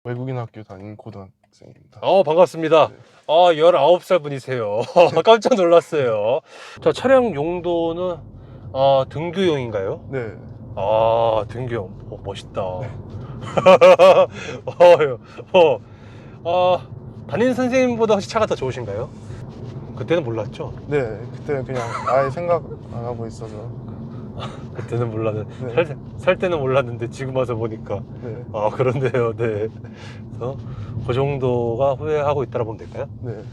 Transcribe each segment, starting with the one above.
외국인 학교 다니는 고등학생입니다. 반갑습니다. 네. 19살 분이세요. 깜짝 놀랐어요. 자, 차량 용도는 등교용인가요? 네. 등교용. 멋있다. 네. 담임 선생님보다 혹시 차가 더 좋으신가요? 그때는 몰랐죠? 네. 그때 그냥 아예 생각 안 하고 있어서. 그때는 몰랐는데, 네. 살 때는 몰랐는데 지금 와서 보니까 네. 그런데요. 네. 그래서 그 정도가 후회하고 있다고 보면 될까요? 네.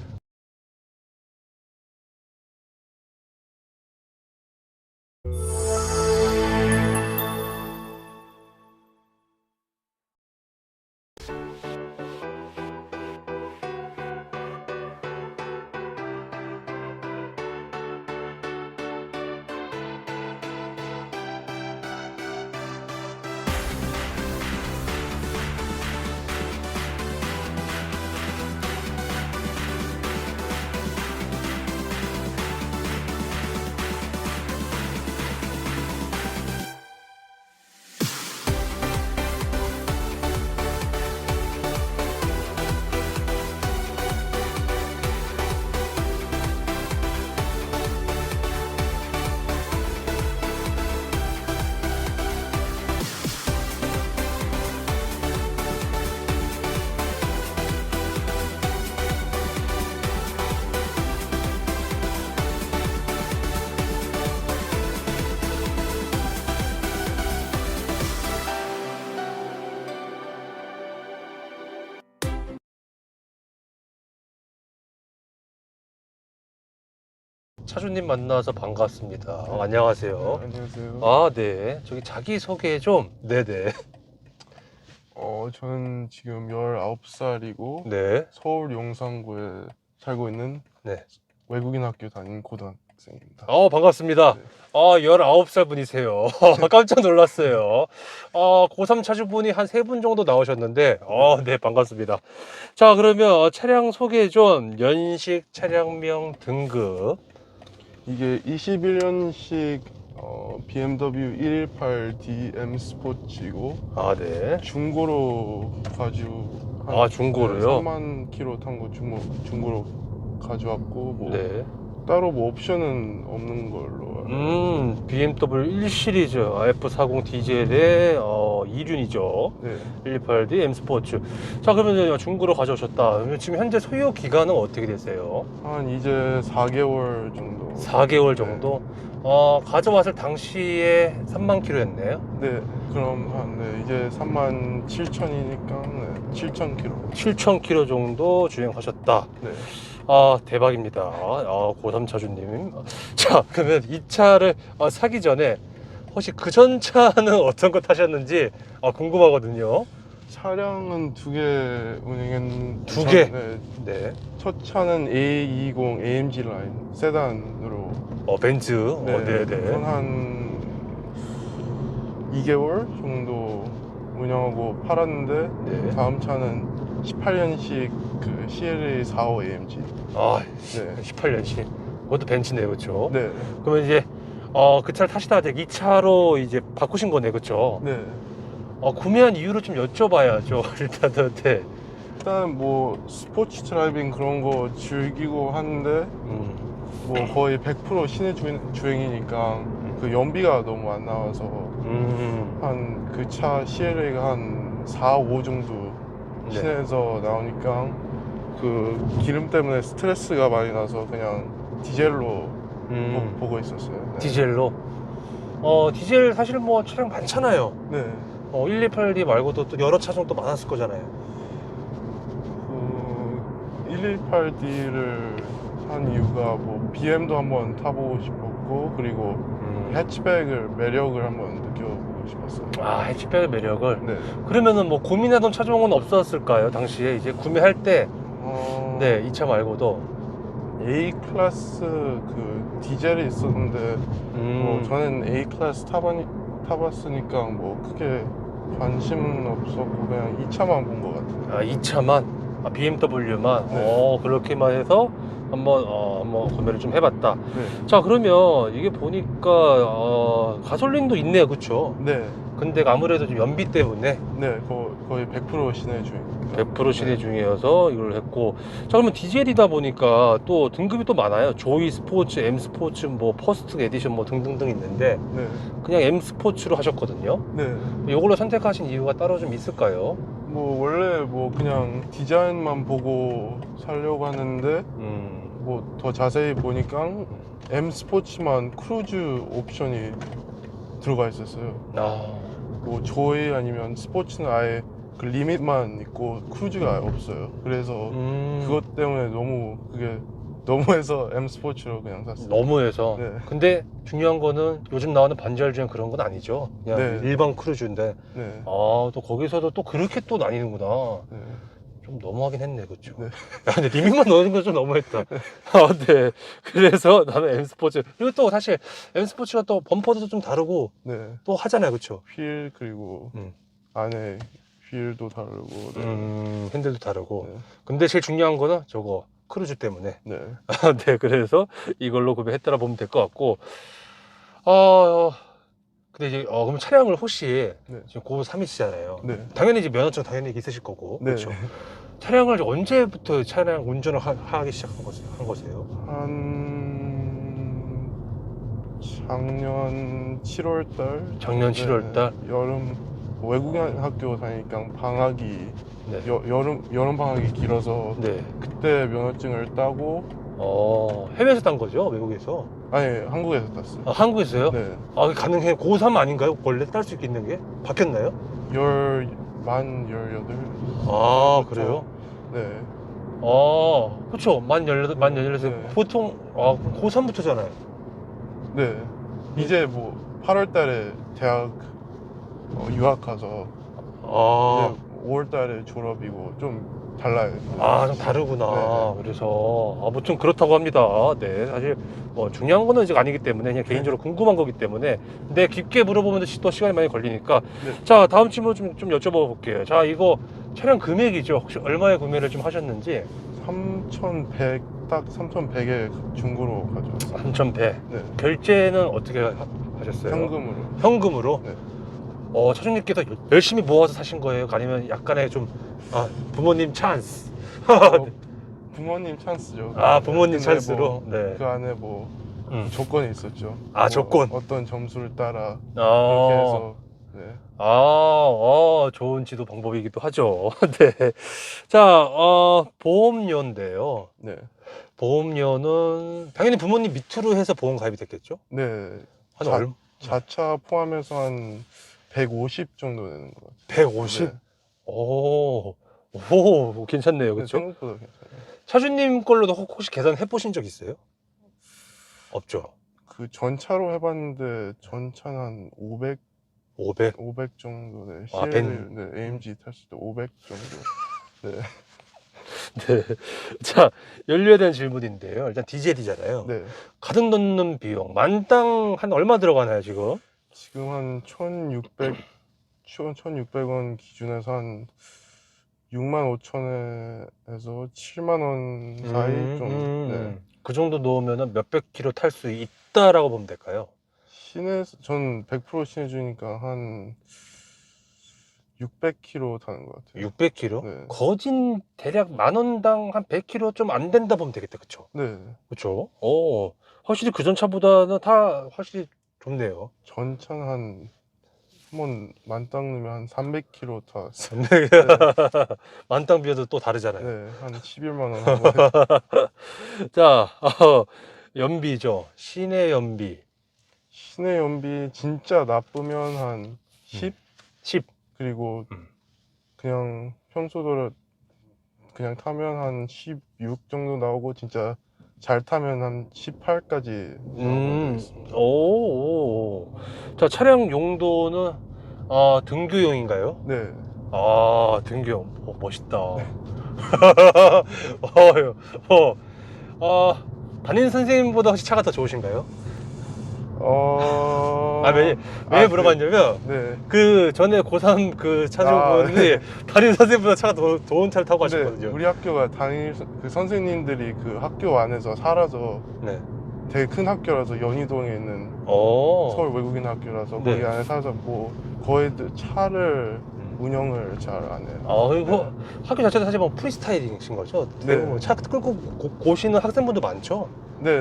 차주님 만나서 반갑습니다. 네. 안녕하세요. 안녕하세요. 네. 저기 자기소개 좀. 네네. 저는 지금 19살이고 네. 서울 용산구에 살고 있는 네. 외국인 학교 다니는 고등학생입니다. 반갑습니다. 네. 19살 분이세요. 깜짝 놀랐어요. 고3 차주분이 한 3분 정도 나오셨는데, 네, 반갑습니다. 자, 그러면 차량 소개 좀, 연식, 차량명, 등급. 이게 21년식 BMW 118D M 스포츠이고 네. 중고로 가지고 중고로요? 3만 킬로 탄 거 중고로 가져왔고 뭐 네. 따로 뭐 옵션은 없는 걸로 알아요. BMW 1 시리즈 F40 디젤의 2륜이죠. 네. 118D M 스포츠. 자, 그러면 중고로 가져오셨다. 그러면 지금 현재 소요 기간은 어떻게 되세요? 한 이제 4개월 정도. 4개월 정도? 가져왔을 당시에 3만 킬로였네요. 네. 그럼 이제 3만 7천이니까 7천 킬로. 7천 킬로 정도 주행하셨다. 네. 대박입니다. 고3 차주님. 자, 그러면 이 차를 사기 전에 혹시 그 전 차는 어떤 거 타셨는지 궁금하거든요. 차량은 2개 운행했는데 2개? 네. 네. 첫 차는 A20 AMG 라인 세단으로 벤츠. 네네. 그건 한 2개월 정도 운영하고 팔았는데 네. 다음 차는 18년식 그 CLA 45 AMG. 네. 18년식. 그것도 벤츠네요, 그렇죠? 네. 그러면 이제 그 차를 타시다가 이 차로 이제 바꾸신 거네, 그렇죠? 네. 구매한 이유를 좀 여쭤봐야죠. 일단은. 네. 일단 뭐 스포츠 드라이빙 그런 거 즐기고 하는데 뭐 거의 100% 시내 주행이니까 그 연비가 너무 안 나와서 한 그 차 CLA가 한 4, 5 정도 네. 시내에서 나오니까 그 기름 때문에 스트레스가 많이 나서 그냥 디젤로 보고 있었어요. 네. 디젤로. 디젤 사실 뭐 차량 많잖아요. 네. 128D 말고도 또 여러 차종 또 많았을 거잖아요. 118D를 한 이유가 뭐 BM도 한번 타보고 싶었고 그리고 해치백을 매력을 한번 느껴보고 싶었어요. 해치백의 매력을. 네. 그러면은 뭐 고민하던 차종은 없었을까요? 당시에 이제 구매할 때. 네, 이 차 말고도 A 클래스 그 디젤이 있었는데 뭐 저는 A 클래스 타봤으니까 뭐 크게 관심은 없었고 그냥 이 차만 본 것 같아요. 이 차만. 아, BMW만? 네. 그렇게만 해서 한번 구매를 좀 해봤다. 네. 자, 그러면 이게 보니까 가솔린도 있네요, 그쵸? 네. 근데 아무래도 좀 연비 때문에 네. 거의 100% 시내 주행입니다. 100% 시내 네. 중이어서 이걸 했고, 자, 그러면 디젤이다 보니까 또 등급이 또 많아요. 조이 스포츠, M 스포츠, 뭐 퍼스트 에디션 뭐 등등등 있는데 네. 그냥 M 스포츠로 하셨거든요. 네. 이걸로 선택하신 이유가 따로 좀 있을까요? 뭐 원래 뭐 그냥 디자인만 보고 사려고 하는데 뭐 더 자세히 보니까 M 스포츠만 크루즈 옵션이 들어가 있었어요. 뭐 조이 아니면 스포츠는 아예 그 리밋만 있고 크루즈가 아예 없어요. 그래서 그것 때문에 그게 너무해서 M 스포츠로 그냥 샀어요. 너무해서. 네. 근데 중요한 거는 요즘 나오는 반절 주행 그런 건 아니죠. 그냥 네. 일반 크루즈인데. 네. 또 거기서도 또 그렇게 또 나뉘는구나. 네. 좀 너무하긴 했네, 그쵸? 네. 야, 근데 리밋만 넣는 건 좀 너무했다. 네. 그래서 나는 M 스포츠. 그리고 또 사실 M 스포츠가 또 범퍼도 좀 다르고 네. 또 하잖아요, 그쵸? 휠 그리고 음. 안에 휠도 다르고. 네. 핸들도 다르고. 네. 근데 제일 중요한 거는 저거 크루즈 때문에. 네. 네, 그래서 이걸로 구매했다라 보면 될 것 같고. 근데 이제 그럼 차량을 혹시 네. 지금 고3이시잖아요. 네. 당연히 이제 면허증 당연히 있으실 거고. 네. 그렇죠. 차량을 언제부터 차량 운전을 하기 시작한 거세요? 한 작년 7월 달. 작년 7월 달. 여름 외국인 학교 다니니까 방학이 네. 여름 방학이 길어서 네. 그때 면허증을 따고. 해외에서 딴 거죠? 외국에서? 아니 한국에서 땄어요. 한국에서요? 네. 그게 가능해? 고3 아닌가요? 원래 딸 수 있는 게? 바뀌었나요? 만 18. 그래요? 네. 그쵸. 만 18에서 네. 보통, 고3부터잖아요. 네. 이제 뭐 8월 달에 대학 유학 가서 이제 5월 달에 졸업이고 좀 달라요. 좀 다르구나. 네. 그래서, 아무튼 그렇다고 합니다. 네. 사실, 뭐, 중요한 거는 아직 아니기 때문에, 그냥 개인적으로 궁금한 거기 때문에, 근데 깊게 물어보면 또 시간이 많이 걸리니까. 네. 자, 다음 질문 좀 여쭤봐 볼게요. 자, 이거 차량 금액이죠. 혹시 얼마에 구매를 좀 하셨는지? 3,100, 딱 3,100에 중고로 가져왔어요. 3,100. 네. 결제는 어떻게 하셨어요? 현금으로. 현금으로? 네. 차주님께서 열심히 모아서 사신 거예요? 아니면 약간의 좀, 부모님 찬스? 부모님 찬스죠. 부모님 근데 찬스로? 뭐 네. 그 안에 뭐 조건이 있었죠. 조건. 어떤 점수를 따라 그렇게 아, 해서. 네. 좋은 지도 방법이기도 하죠. 네. 자, 보험료인데요. 네. 보험료는 당연히 부모님 밑으로 해서 보험 가입이 됐겠죠? 네. 한 얼마? 자차 포함해서 한 150 정도 되는 것 같아요. 150? 네. 오, 괜찮네요. 네, 그렇죠? 생각보다 괜찮아요. 차주님 걸로도 혹시 계산해 보신 적 있어요? 없죠. 그 전차로 해봤는데 전차는 한 500 정도. 네. CL, 네, AMG 탔을 때 500 정도. 네. 네. 자, 연료에 대한 질문인데요. 일단 디젤이잖아요. 네. 가득 넣는 비용, 만당 한 얼마 들어가나요, 지금? 지금 한 1,600원 기준에서 한 65,000원에서 7만원 사이 좀. 네. 그 정도 넣으면 몇백 킬로 탈 수 있다라고 보면 될까요? 전 100% 시내 주니까 한 600km 타는 것 같아요. 600km? 네. 거진 대략 만원당 한 100km 좀 안 된다 보면 되겠다, 그쵸? 네. 그쵸? 확실히 그 전차보다는 다 확실히 좋네요. 전차는 한번 만땅 넣으면 한 300km 타왔어요. 네. 만땅 비어도 또 다르잖아요. 네, 한 11만원 하고. 자, 연비죠. 시내 연비. 시내 연비 진짜 나쁘면 한 10? 10. 그리고 그냥 평소대로 그냥 타면 한 16 정도 나오고 진짜 잘 타면 한 18까지 나오고 있습니다. 자, 차량 용도는 등교용인가요? 네. 등교용. 멋있다. 담임 선생님보다 혹시 차가 더 좋으신가요? 왜 물어봤냐면, 네. 그 전에 고3 그 차주분이 네. 다른 선생님보다 차가 더 좋은 차를 타고 근데 가셨거든요. 우리 학교가 그 선생님들이 그 학교 안에서 살아서 네. 되게 큰 학교라서 연희동에 있는 어. 서울 외국인 학교라서 네. 거기 안에 살아서 뭐 거의 차를 운영을 잘 안 해요. 그리고 뭐 학교 자체도 사실 뭐 프리스타일이신 거죠? 네. 대부분 차 끌고 고시는 학생분도 많죠? 네.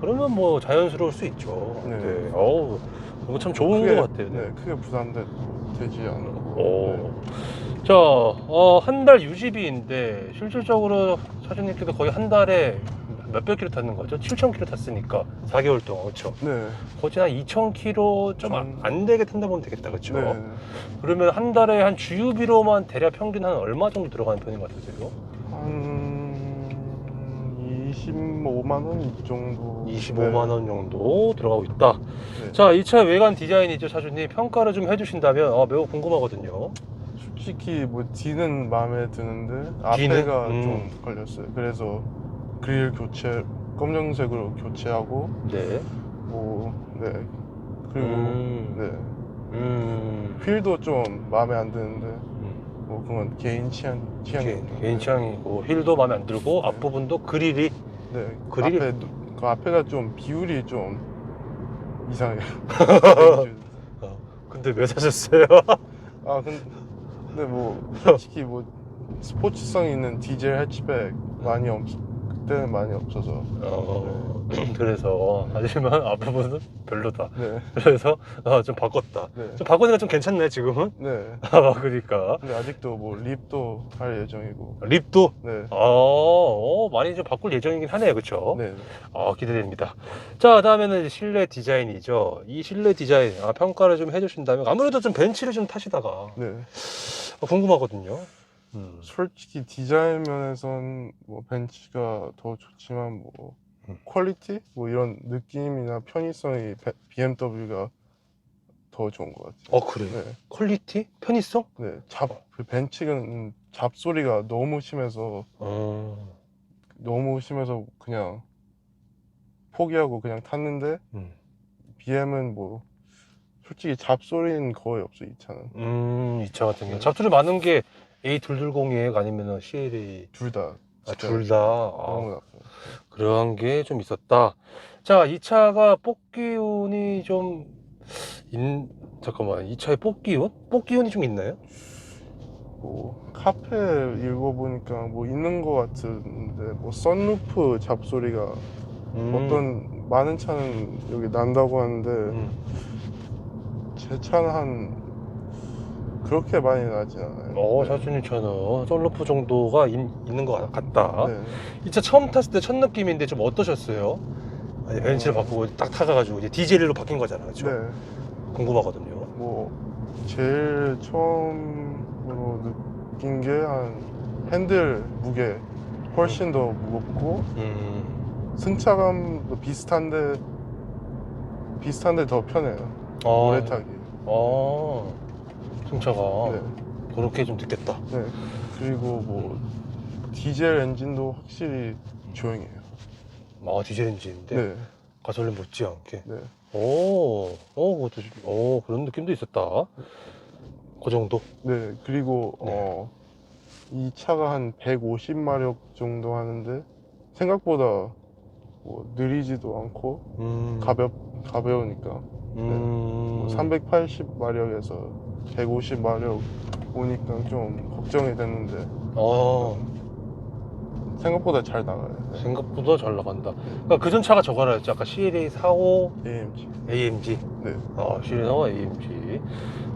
그러면 뭐 자연스러울 수 있죠. 네. 그거 참 좋은 크게, 것 같아요. 네, 크게 부담되지 않고. 오. 자, 한 달 유지비인데 실질적으로 사장님께서 거의 한 달에 몇백 킬로 탔는 거죠? 7,000 킬로 탔으니까 4개월 동안, 그렇죠? 네. 거진 한 2,000 킬로 좀 안 되게 탄다 보면 되겠다, 그렇죠? 네. 그러면 한 달에 한 주유비로만 대략 평균 한 얼마 정도 들어가는 편인 것 같으세요? 한 25만 원 이 정도. 25만 원 정도 들어가고 있다. 네. 자, 이 차 외관 디자인이죠, 차주님. 평가를 좀 해주신다면 매우 궁금하거든요. 솔직히 뭐 뒤는 마음에 드는데 뒤는? 앞에가 좀 걸렸어요. 그래서 그릴 교체 검정색으로 교체하고 네. 네. 그리고 네. 휠도 좀 마음에 안 드는데 뭐 그건 개인 취향이니까. 개인 취향이고 휠도 마음에 안 들고 앞부분도 그릴이 네. 그릴이 그 앞에가 좀 비율이 좀 이상해요. 근데 왜 사셨어요? 근데 뭐 솔직히 뭐 스포츠성 있는 디젤 해치백 그때는 많이 없어서. 그래서 하지만 앞부분은 별로다. 네. 그래서 좀 바꿨다. 네. 좀 바꾸니까 좀 괜찮네 지금은. 네. 그러니까 근데 아직도 뭐 립도 할 예정이고. 립도 네. 많이 좀 바꿀 예정이긴 하네요, 그렇죠? 네. 기대됩니다. 자, 다음에는 이제 실내 디자인이죠. 이 실내 디자인 평가를 좀 해주신다면 아무래도 좀 벤츠를 좀 타시다가 네. 궁금하거든요. 솔직히 디자인 면에선 뭐 벤츠가 더 좋지만 뭐 퀄리티 뭐 이런 느낌이나 편의성이 BMW가 더 좋은 것 같아요. 그래요? 네. 퀄리티? 편의성? 네. 그 벤츠는 잡소리가 너무 심해서 그냥 포기하고 그냥 탔는데 BM은 뭐 솔직히 잡소리는 거의 없어, 이 차는. 이 차 같은 경우 잡소리 많은 게 A220이에요? 아니면 CLA? 둘 다. 둘 다. 너무 나빠요. 그런 게 좀 있었다. 자, 이 차가 뽑기운이 좀 잠깐만, 이 차에 뽑기운이 좀 있나요? 뭐 카페 읽어보니까 뭐 있는 것 같은데 뭐 선루프 잡소리가 어떤 많은 차는 여기 난다고 하는데 제 차는 한 그렇게 많이 나진 않아요. 사주님 차는 썬루프 정도가 있는 것 같다. 네. 이 차 처음 탔을 때 첫 느낌인데 좀 어떠셨어요? 아니, 벤츠를 바꾸고 딱 타가지고 이제 디젤로 바뀐 거잖아요, 그렇죠? 네. 궁금하거든요. 뭐 제일 처음으로 느낀 게 한 핸들 무게 훨씬 더 무겁고 승차감도 비슷한데 더 편해요. 오래 타기. 승차가 네. 그렇게 좀 느꼈다. 네. 그리고 뭐 디젤 엔진도 확실히 조용해요. 디젤 엔진인데 네. 가솔린 못지않게. 네. 그것도 그런 느낌도 있었다. 그 정도. 네. 그리고 네. 이 차가 한 150마력 정도 하는데 생각보다 뭐 느리지도 않고 가벼우니까 380마력에서 150마력 오니까 좀 걱정이 됐는데 생각보다 잘 나가요. 네. 생각보다 잘 나간다. 그러니까 그전 차가 저거라 했죠. 아까 CLA 45 AMG. 네. CLA 45 AMG.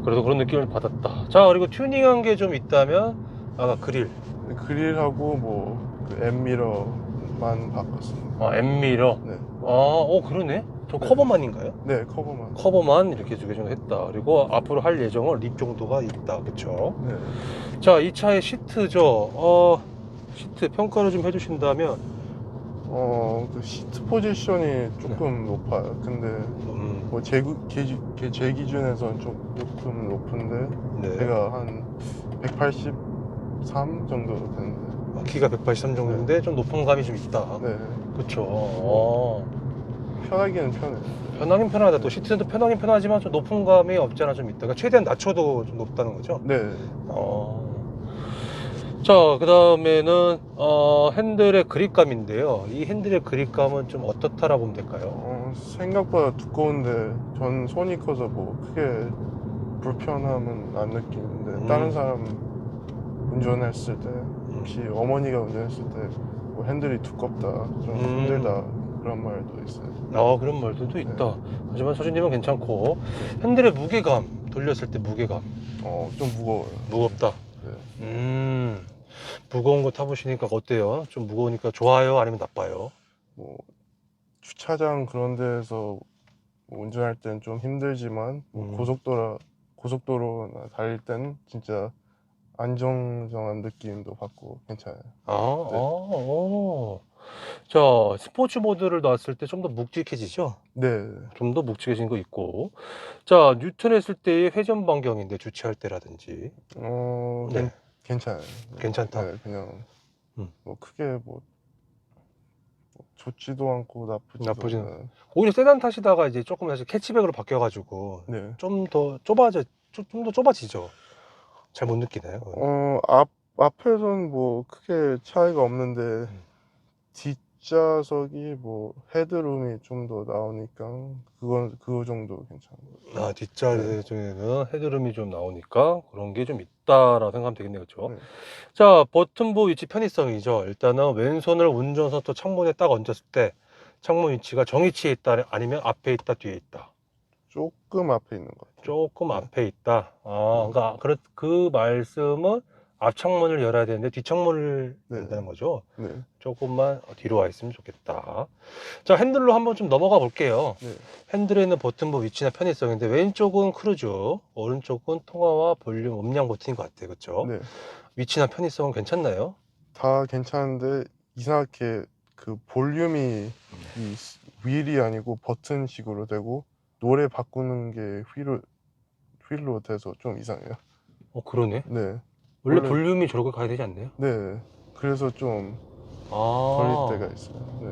그래도 그런 느낌을 받았다. 자, 그리고 튜닝한 게 좀 있다면 아까 그릴하고 뭐 그 M미러만 바꿨습니다. M미러. 네. 그러네. 저 네. 커버만인가요? 네, 커버만. 커버만 이렇게 두 개 정도 했다. 그리고 앞으로 할 예정은 립 정도가 있다. 그쵸? 네. 자, 이 차의 시트죠. 시트 평가를 좀 해주신다면 그 시트 포지션이 조금 높아요. 근데 뭐 제 기준에서는 조금 높은데 제가 한 183 정도 되는데 키가 183 정도인데 좀 높은 감이 좀 있다. 네. 그쵸. 편하기는 편해. 편하긴 편하다. 또 시트도 편하긴 편하지만 좀 높은 감이 없지 않아 좀 있다. 그러니까 최대한 낮춰도 좀 높다는 거죠. 네. 자, 그 다음에는 핸들의 그립감인데요. 이 핸들의 그립감은 좀 어떻다라고 보면 될까요? 생각보다 두꺼운데 전 손이 커서 뭐 크게 불편함은 안 느끼는데 다른 사람 운전했을 때 혹시 어머니가 운전했을 때 뭐 핸들이 두껍다 좀 힘들다 그런 말도 있어요. 그런 말들도 있다. 하지만 서준님은 괜찮고 핸들의 무게감, 돌렸을 때 무게감 좀 무거워요. 무겁다. 네. 무거운 거 타보시니까 어때요? 좀 무거우니까 좋아요? 아니면 나빠요? 뭐 주차장 그런 데에서 뭐 운전할 땐 좀 힘들지만 뭐 고속도로나 달릴 땐 진짜 안정적인 느낌도 받고 괜찮아요. 자, 스포츠 모드를 놨을 때 좀 더 묵직해지죠? 네. 좀 더 묵직해진 거 있고. 자, 뉴턴 했을 때의 회전 반경인데 주차할 때라든지. 네. 괜찮아요. 괜찮다. 네, 그냥 음. 뭐 크게 뭐 좋지도 않고 나쁘진 않아요. 오히려 세단 타시다가 이제 조금 사실 캐치백으로 바뀌어가지고 네. 좀 더 좁아지죠. 잘 못 느끼나요? 앞에선 뭐 크게 차이가 없는데 뒷좌석이 뭐 헤드룸이 좀 더 나오니까 그거 정도 괜찮아요. 뒷자리에는 헤드룸이 좀 나오니까 그런 게 좀 있다라고 생각하면 되겠네요. 그렇죠? 네. 자, 버튼부 위치 편의성이죠. 일단은 왼손을 운전석도 창문에 딱 얹었을 때 창문 위치가 정위치에 있다 아니면 앞에 있다 뒤에 있다. 조금 앞에 있는 것 같아요. 조금 앞에 있다. 그러니까 그 말씀은 앞창문을 열어야 되는데 뒷창문을 열다는 거죠. 네. 조금만 뒤로 와 있으면 좋겠다. 자, 핸들로 한번 좀 넘어가 볼게요. 네. 핸들에 있는 버튼부 위치나 편의성인데 왼쪽은 크루즈, 오른쪽은 통화와 볼륨, 음량 버튼인 것 같아요. 그렇죠? 네. 위치나 편의성은 괜찮나요? 다 괜찮은데 이상하게 그 볼륨이 이 휠이 아니고 버튼식으로 되고 노래 바꾸는 게 휠로 돼서 좀 이상해요. 그러네. 네. 원래 원래- 볼륨이 저렇게 가야 되지 않나요? 네. 그래서 좀 걸릴 때가 있어요. 네.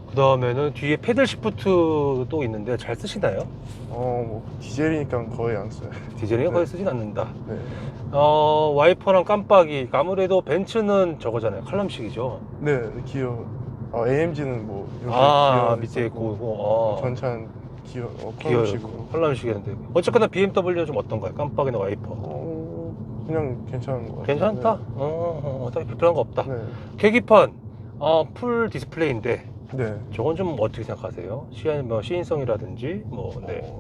그 다음에는 뒤에 패들 시프트도 있는데 잘 쓰시나요? 뭐 디젤이니까 거의 안 써요. 디젤이 네. 거의 쓰진 않는다. 네. 와이퍼랑 깜빡이, 아무래도 벤츠는 저거잖아요. 칼럼식이죠. 네. 기어. AMG는 뭐 여기 기어 밑에 있었고, 있고, 전차는 기어 기어 컬럼식으로. 칼럼식이었는데. 어쨌거나 BMW는 좀 어떤가요? 깜빡이나 와이퍼. 그냥 괜찮은 것 같아요. 괜찮다? 딱히 불편한 거 없다. 네. 계기판, 풀 디스플레이인데, 네. 저건 좀 어떻게 생각하세요? 시인성이라든지,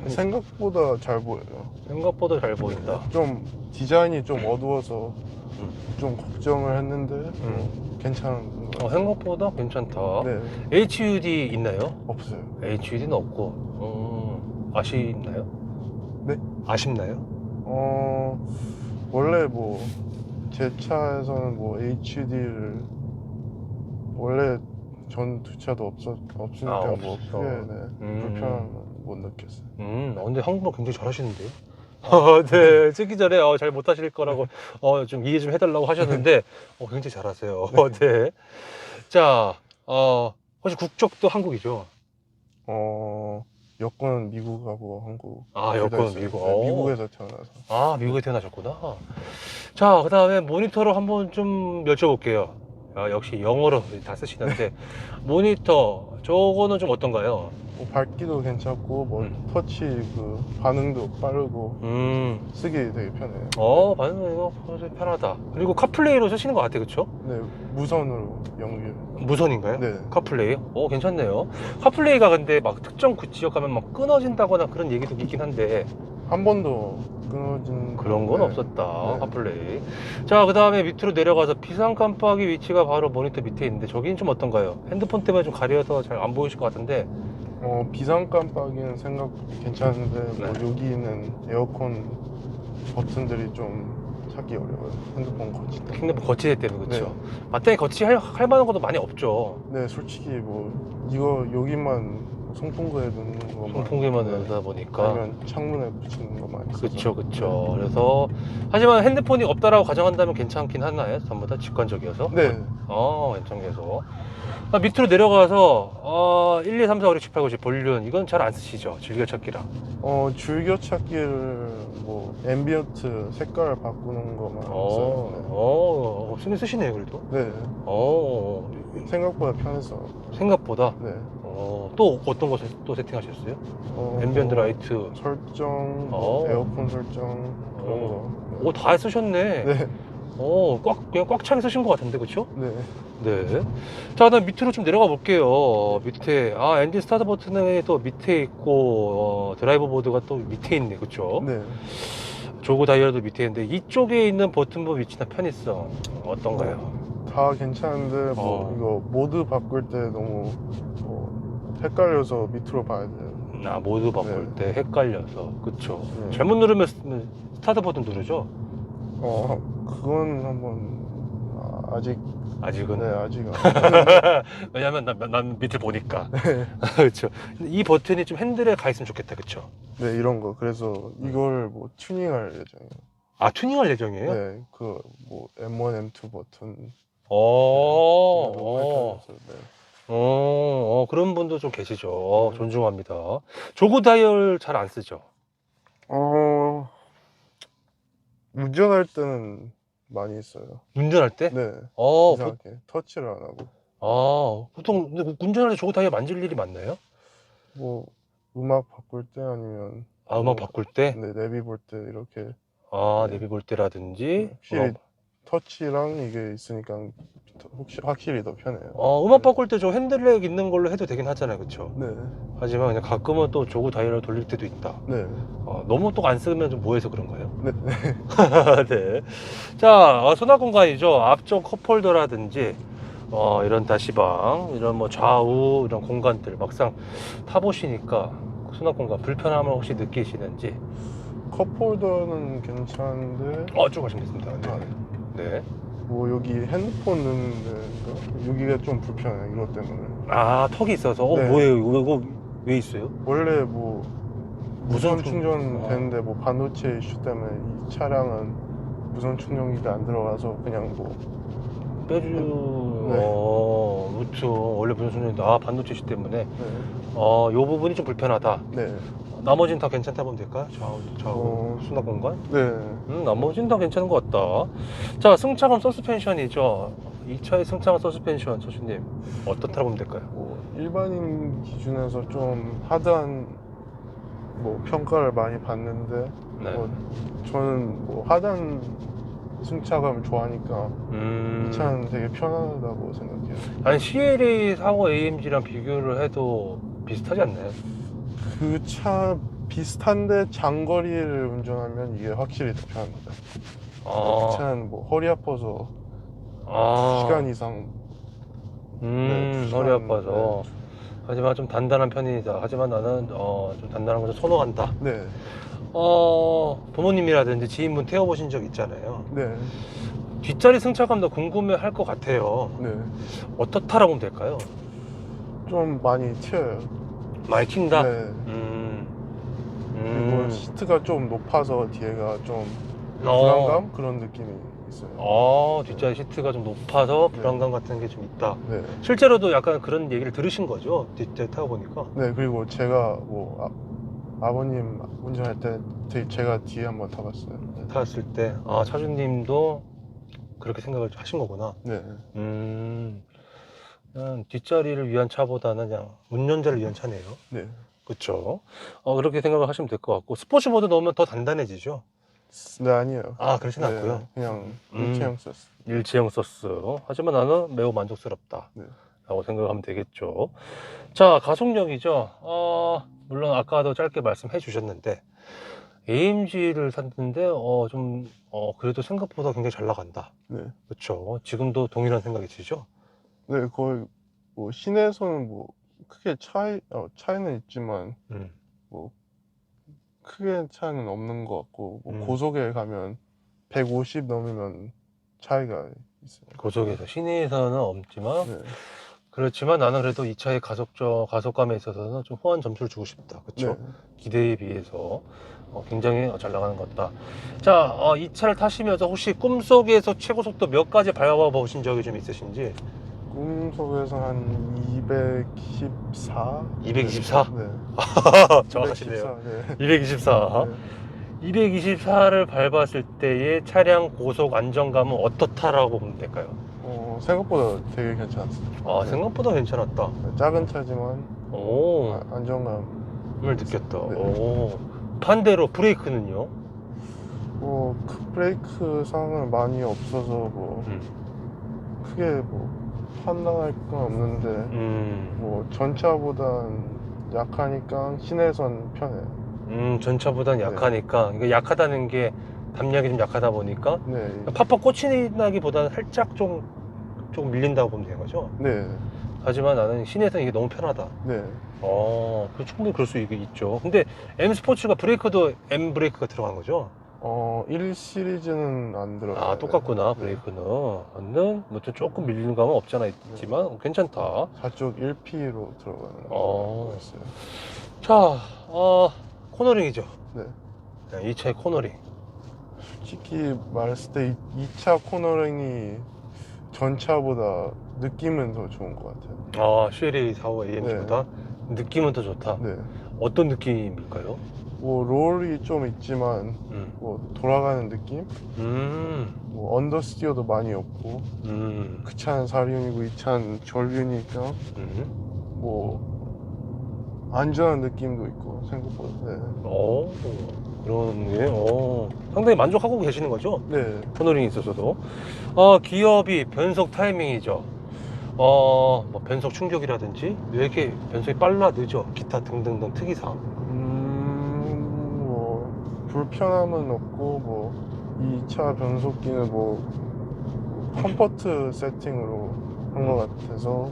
생각보다 잘 보여요. 생각보다 잘 보인다. 좀 디자인이 좀 어두워서 좀 걱정을 했는데 괜찮은 것 같아요. 생각보다 괜찮다. 네. HUD 있나요? 없어요. HUD는 없고, 아쉽나요? 네? 아쉽나요? 원래 뭐 제 차에서는 뭐 HUD를 원래 전 두 차도 없으니까 뭐 없었어. 크게 불편함은 못 느꼈어요. 근데 한국말 굉장히 잘하시는데요? 네, 찍기 전에 잘 못하실 거라고 좀 이해 좀 해달라고 하셨는데 굉장히 잘하세요. 네. 자, 혹시 국적도 한국이죠? 여권은 미국하고 한국. 여권은 있어요. 미국. 네, 미국에서 태어나서. 미국에 태어나셨구나. 자, 그 다음에 모니터로 한번 좀 여쭤볼게요. 역시 영어로 다 쓰시는데 모니터 저거는 좀 어떤가요? 뭐 밝기도 괜찮고 뭐 터치 그 반응도 빠르고 쓰기 되게 편해요. 반응이 편하다. 그리고 카플레이로 쓰시는 것 같아요, 그렇죠? 네, 무선으로 연결. 무선인가요? 네. 카플레이? 괜찮네요. 카플레이가 근데 막 특정 지역 가면 막 끊어진다거나 그런 얘기도 있긴 한데 한 번도 끊어진 그런 건 네. 없었다. 네. 카플레이. 자, 그 다음에 밑으로 내려가서 비상 깜빡이 위치가 바로 모니터 밑에 있는데 저기는 좀 어떤가요? 핸드폰 때문에 좀 가려서 잘 안 보이실 것 같은데 비상 깜빡이는 생각 괜찮은데 뭐 네. 여기는 에어컨 버튼들이 좀 찾기 어려워요. 핸드폰 거치 때문에. 핸드폰 거치대 때문에 그렇죠. 마땅히 거치할 만한 것도 많이 없죠. 네, 솔직히 뭐 이거 여기만 송풍구에 넣는 것만. 송풍기만 네. 넣다 보니까. 아니면 창문에 붙이는 것만 있어서. 그쵸. 그래서 하지만 핸드폰이 없다라고 가정한다면 괜찮긴 하나요? 전부 다 직관적이어서? 네. 괜찮게서. 밑으로 내려가서 1, 2, 3, 4, 5, 6, 7, 8, 9, 10 볼륨 이건 잘 안 쓰시죠? 즐겨찾기라. 즐겨찾기를 뭐 앰비언트 색깔 바꾸는 것만 써요. 신경 쓰시네요, 그래도. 네. 생각보다 편해서. 생각보다. 네. 또 어떤 거 또 세팅하셨어요? 앰비언트 라이트. 설정, 에어컨 설정 그런 거. 다 쓰셨네. 네. 그냥 꽉 차게 쓰신 것 같은데, 그쵸? 네. 네. 자, 그다음 밑으로 좀 내려가 볼게요. 밑에 엔진 스타트 버튼이 또 밑에 있고 드라이버 보드가 또 밑에 있네, 그쵸? 네. 조그 다이얼도 밑에 있는데 이쪽에 있는 버튼부 위치나 편의성 어떤가요? 다 괜찮은데 이거 모드 바꿀 때 너무 헷갈려서 밑으로 봐야 돼요. 모드 바꿀 때 헷갈려서. 그쵸? 네. 잘못 누르면 스타트 버튼 누르죠? 그건 한번 아직은. 네, 아직은. 왜냐면 난 밑을 보니까. 그렇죠. 이 버튼이 좀 핸들에 가 있으면 좋겠다, 그렇죠? 네, 이런 거. 그래서 이걸 뭐 튜닝할 예정이에요. 튜닝할 예정이에요? 네, 그 뭐 M1, M2 버튼. 네. 그런 분도 좀 계시죠. 존중합니다. 조그 다이얼 잘 안 쓰죠? 운전할 때는 많이 있어요. 운전할 때? 네. 이상하게 터치를 안 하고. 보통 근데 운전할 때 조그 다이얼 만질 일이 많나요? 뭐 음악 바꿀 때 아니면 음악 바꿀 때? 네, 내비 볼 때 이렇게. 네. 내비 볼 때라든지. 확실히 터치랑 이게 있으니까 확실히 더 편해요. 음악 바꿀 때 저 핸들렉 있는 걸로 해도 되긴 하잖아요, 그쵸? 네. 하지만 그냥 가끔은 또 조그 다이얼을 돌릴 때도 있다. 네. 너무 또 안 쓰면 좀 뭐해서 그런가요? 네. 네. 자, 수납 공간이죠. 앞쪽 컵홀더라든지 이런 다시방, 이런 뭐 좌우 이런 공간들 막상 타보시니까 수납 공간 불편함을 혹시 느끼시는지. 컵홀더는 괜찮은데 쭉 가시겠습니다. 네. 네. 뭐 여기 핸드폰 넣는 데인가? 여기가 좀 불편해요. 이것 때문에. 턱이 있어서 네. 뭐예요? 이거 왜 있어요? 원래 뭐 무선 충전 아. 되는데 뭐 반도체 이슈 때문에 이 차량은 무선 충전기가 안 들어가서 그냥 뭐 그렇죠. 원래 무슨 소리인데 반도체 이슈 때문에 네. 요 부분이 좀 불편하다. 네. 나머지는 다 괜찮다 보면 될까요? 좌우 수납 공간? 네. 나머지는 다 괜찮은 것 같다. 자, 승차감 서스펜션이죠. 이 차의 승차감 서스펜션, 조수님 어떻다고 보면 될까요? 뭐 일반인 기준에서 좀 하드한 뭐 평가를 많이 받는데 네. 저는 뭐 하드한 승차감을 좋아하니까 이 차는 되게 편하다고 생각해요. 아니 CLA 45 AMG랑 비교를 해도 비슷하지 않나요? 그 차 비슷한데 장거리를 운전하면 이게 확실히 더 편합니다. 그 차는 뭐 허리 아파서 2시간 이상 허리 아파서. 하지만 좀 단단한 편이다. 하지만 나는 좀 단단한 걸 선호한다. 네. 부모님이라든지 지인분 태워보신 적 있잖아요. 네. 뒷자리 승차감도 궁금해 할 것 같아요. 네. 어떻다라고 하면 될까요? 좀 많이 튀어요. 많이 튄다? 네. 그리고 시트가 좀 높아서 뒤에가 좀 불안감? 그런 느낌이 있어요. 뒷자리 시트가 좀 높아서 네. 불안감 같은 게 좀 있다. 네. 실제로도 약간 그런 얘기를 들으신 거죠? 뒷자리 타고 보니까. 네. 그리고 제가 뭐 아버님 운전할 때 제가 뒤에 한번 타봤어요. 네. 탔을 때 차주님도 그렇게 생각을 하신 거구나. 네. 그냥 뒷자리를 위한 차보다는 그냥 운전자를 위한 차네요. 네. 그렇죠. 그렇게 생각을 하시면 될 것 같고, 스포츠 모드 넣으면 더 단단해지죠? 네, 아니에요. 그렇진 않고요. 그냥 일체형 썼어요. 일체형 소스. 하지만 나는 매우 만족스럽다. 네. 라고 생각하면 되겠죠. 자, 가속력이죠. 물론 아까도 짧게 말씀해 주셨는데, AMG를 샀는데, 그래도 생각보다 굉장히 잘 나간다. 네. 그렇죠. 지금도 동일한 생각이 드시죠? 네, 거의 뭐 시내에서는 뭐 크게 차이는 있지만 뭐 크게 차이는 없는 것 같고 뭐 고속에 가면 150 넘으면 차이가 있어요. 고속에서 시내에서는 없지만 네. 그렇지만 나는 그래도 이 차의 가속감에 있어서는 좀 후한 점수를 주고 싶다. 그렇죠? 네. 기대에 비해서 굉장히 잘 나가는 것 같다. 자, 이 차를 타시면서 혹시 꿈속에서 최고 속도 몇 가지 밟아 보신 적이 좀 있으신지? 꿈속에서 한 214? 224? 네. 정확하시네요. 224, 네. 224. 네. 224를 밟았을 때의 차량 고속 안정감은 어떻다라고 보면 될까요? 생각보다 되게 괜찮았어요. 네. 생각보다 괜찮았다. 작은 차지만 오, 안정감을 느꼈다. 네. 오. 반대로 브레이크는요? 그 브레이크 상황은 많이 없어서 크게 판단할 건 없는데 전차보단 약하니까 시내선 편해요. 전차보단 약하니까. 이거 약하다는 게 담력이 좀 약하다 보니까 네. 팍팍 꽂히나기보다는 살짝 좀 밀린다고 보면 되는 거죠. 네. 하지만 나는 시내에서 이게 너무 편하다. 네. 충분히 그럴 수 있죠. 근데 M 스포츠가 브레이크도 M 브레이크가 들어간 거죠? 1 시리즈는 안 들어가요. 똑같구나. 네. 브레이크는. 좀 조금 밀리는 감은 없잖아 있지만 괜찮다. 4쪽 1P로 들어가는 거였어요. 자, 코너링이죠. 네. 이 차의 코너링. 솔직히 말했을 때 2차 코너링이 전차보다 느낌은 더 좋은 것 같아요. CLA 45 AMG보다 느낌은 더 좋다. 네. 어떤 느낌일까요? 롤이 좀 있지만 돌아가는 느낌? 언더스티어도 많이 없고 그 차는 4륜이고 이 차는 전륜이니까 안전한 느낌도 있고 생각보다. 네. 그런 게 상당히 만족하고 계시는 거죠? 네. 코너링이 있어서도. 기업이 변속 타이밍이죠. 변속 충격이라든지 왜 이렇게 변속이 빨라 늦어 기타 등등등 특이사항. 불편함은 없고 이 차 변속기는 컴포트 세팅으로 한 것 같아서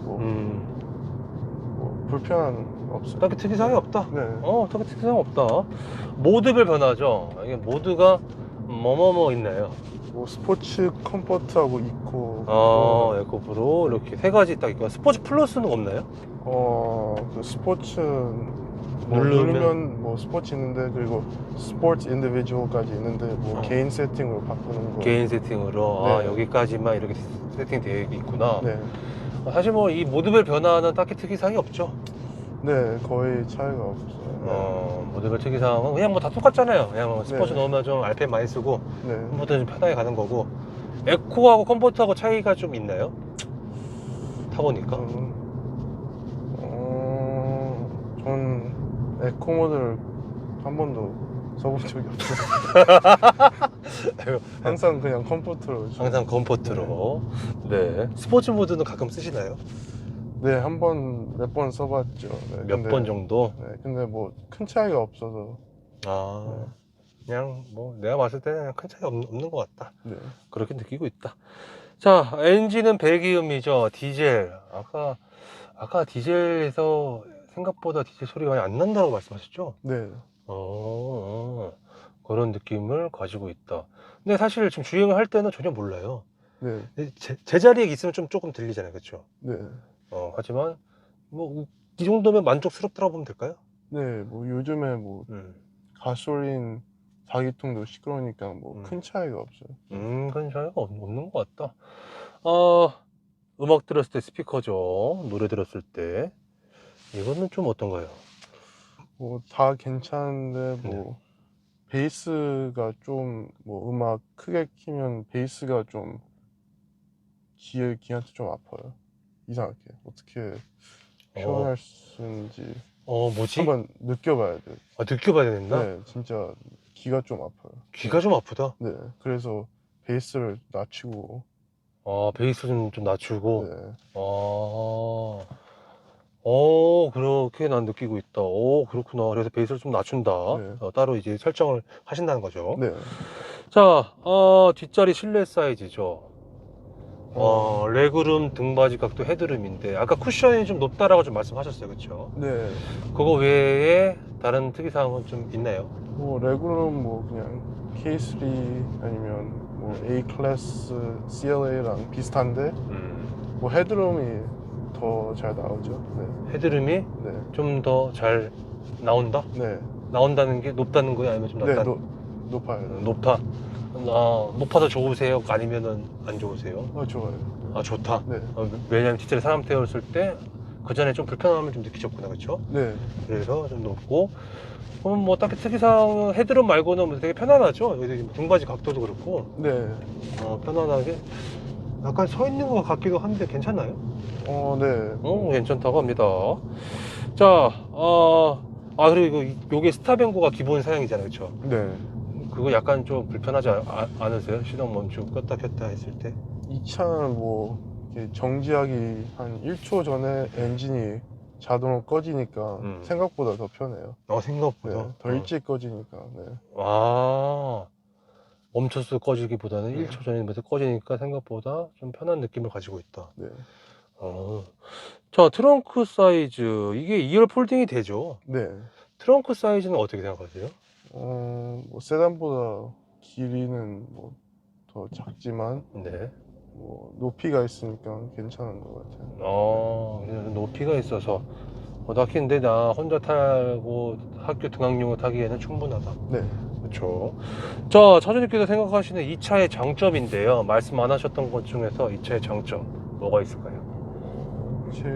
불편함은 없어요. 딱히 특이사항이 없다. 네. 딱히 특이사항 없다. 모드별 변화죠. 이게 모드가 뭐뭐뭐 있나요? 스포츠 컴포트하고 이코. 에코 프로 이렇게 세 가지 딱 있고 스포츠 플러스는 없나요? 그 스포츠 누르면 스포츠 있는데 그리고 스포츠 인디비주얼까지 있는데 개인 세팅으로 바꾸는 거. 개인 세팅으로 네. 여기까지만 이렇게 세팅되어 있구나. 네. 사실 이 모드별 변화는 딱히 특이사항이 없죠. 네, 거의 차이가 없어요. 모드별 특이사항은 그냥 다 똑같잖아요. 그냥 스포츠 네. 넣으면 좀 RPM 많이 쓰고 네. 컴포트는 좀 편하게 가는 거고. 에코하고 컴포트하고 차이가 좀 있나요? 타보니까. 전 에코 모드를 한 번도 써본 적이 없어요. 항상 그냥 컴포트로. 항상 컴포트로. 네. 스포츠 모드는 가끔 쓰시나요? 네, 몇 번 써봤죠. 네, 몇 번 정도? 네, 근데 큰 차이가 없어서. 그냥 내가 봤을 때는 그냥 큰 차이 없는 것 같다. 네. 그렇게 느끼고 있다. 자, 엔진은 배기음이죠. 디젤. 아까 디젤에서 생각보다 디젤 소리가 많이 안 난다고 말씀하셨죠? 네. 그런 느낌을 가지고 있다. 근데 사실 지금 주행을 할 때는 전혀 몰라요. 네. 제자리에 있으면 조금 들리잖아요. 그렇죠? 네. 하지만 이 정도면 만족스럽다고 보면 될까요? 네, 요즘에 가솔린 4기통도 시끄러우니까 큰 차이가 없어요. 큰 차이가 없는 것 같다. 음악 들었을 때 스피커죠. 노래 들었을 때. 이거는 좀 어떤가요? 다 괜찮은데 베이스가 좀 음악 크게 키면 베이스가 좀 귀한테 좀 아파요. 이상하게 어떻게 표현할 수 있는지 뭐지? 한번 느껴봐야 돼. 느껴봐야 된다? 네, 진짜 귀가 좀 아파요. 귀가 좀 아프다? 네, 그래서 베이스를 낮추고. 베이스 좀 낮추고. 네. 그렇게 난 느끼고 있다. 그렇구나. 그래서 베이스를 좀 낮춘다. 네. 따로 이제 설정을 하신다는 거죠. 네. 자, 뒷자리 실내 사이즈죠. 레그룸, 등받이 각도, 헤드룸인데 아까 쿠션이 좀 높다라고 좀 말씀하셨어요. 그렇죠? 네. 그거 외에 다른 특이사항은 좀 있나요? 레그룸 그냥 K3 아니면 A 클래스 CLA랑 비슷한데 헤드룸이 더 잘 나오죠. 네. 헤드룸이 네. 좀 더 잘 나온다? 네. 나온다는 게 높다는 거야? 아니면 좀 네, 낮다는 높아요. 높아. 높아서 좋으세요? 아니면은 안 좋으세요? 좋아요. 아, 좋다. 네. 왜냐면 뒷자리 사람 태웠을 때 그 전에 좀 불편함을 좀 느끼셨구나, 그렇죠? 네. 그래서 좀 높고, 그럼 뭐 딱히 특이사항 헤드룸 말고는 뭐 되게 편안하죠? 여기 등받이 각도도 그렇고, 네. 편안하게 약간 서 있는 것 같기도 한데 괜찮나요? 네. 괜찮다고 합니다. 자, 그리고 요게 스탑앤고가 기본 사양이잖아요, 그렇죠? 네. 그거 약간 좀 불편하지 않으세요? 시동 멈추고 껐다 켰다 했을 때? 이 차는 뭐 이렇게 정지하기 한 1초 전에 엔진이 자동으로 꺼지니까 생각보다 더 편해요. 생각보다. 네. 더 일찍 꺼지니까. 네. 멈췄을 꺼지기보다는 네. 1초 전에 꺼지니까 생각보다 좀 편한 느낌을 가지고 있다. 네. 자, 트렁크 사이즈. 이게 2열 폴딩이 되죠? 네. 트렁크 사이즈는 어떻게 생각하세요? 뭐 세단보다 길이는 뭐 더 작지만 네. 뭐 높이가 있으니까 괜찮은 것 같아요. 그냥 높이가 있어서. 딱히 근데 나 혼자 타고 학교 등하용으로 타기에는 충분하다. 네. 그렇죠. 자, 차주님께서 생각하시는 이 차의 장점인데요. 말씀 안 하셨던 것 중에서 이 차의 장점 뭐가 있을까요? 제일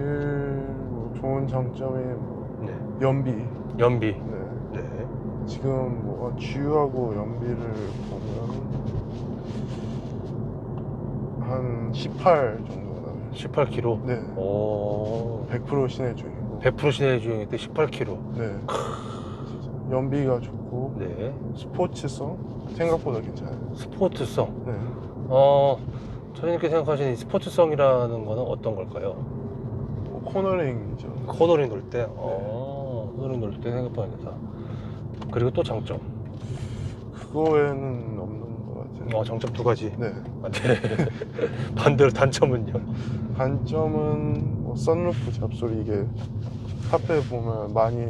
뭐 좋은 장점이 네. 연비. 연비. 네. 네. 지금 뭐 주유하고 연비를 보면 한 18 정도 나와요. 18km. 네. 100% 시내 주행이고. 100% 시내 주행일 때 18km. 네. 연비가 좋고. 네. 스포츠성 생각보다 괜찮아요. 스포츠성. 네. 차주님께서 생각하시는 이 스포츠성이라는 거는 어떤 걸까요? 뭐 코너링이죠. 코너링 놀 때. 코너링 놀 때 생각보다 괜찮다. 그리고 또 장점. 그거에는 없는 것 같아요. 장점 두 가지. 네. 네. 반대로 단점은요? 단점은 뭐 선루프 잡소리. 이게 카페 보면 많이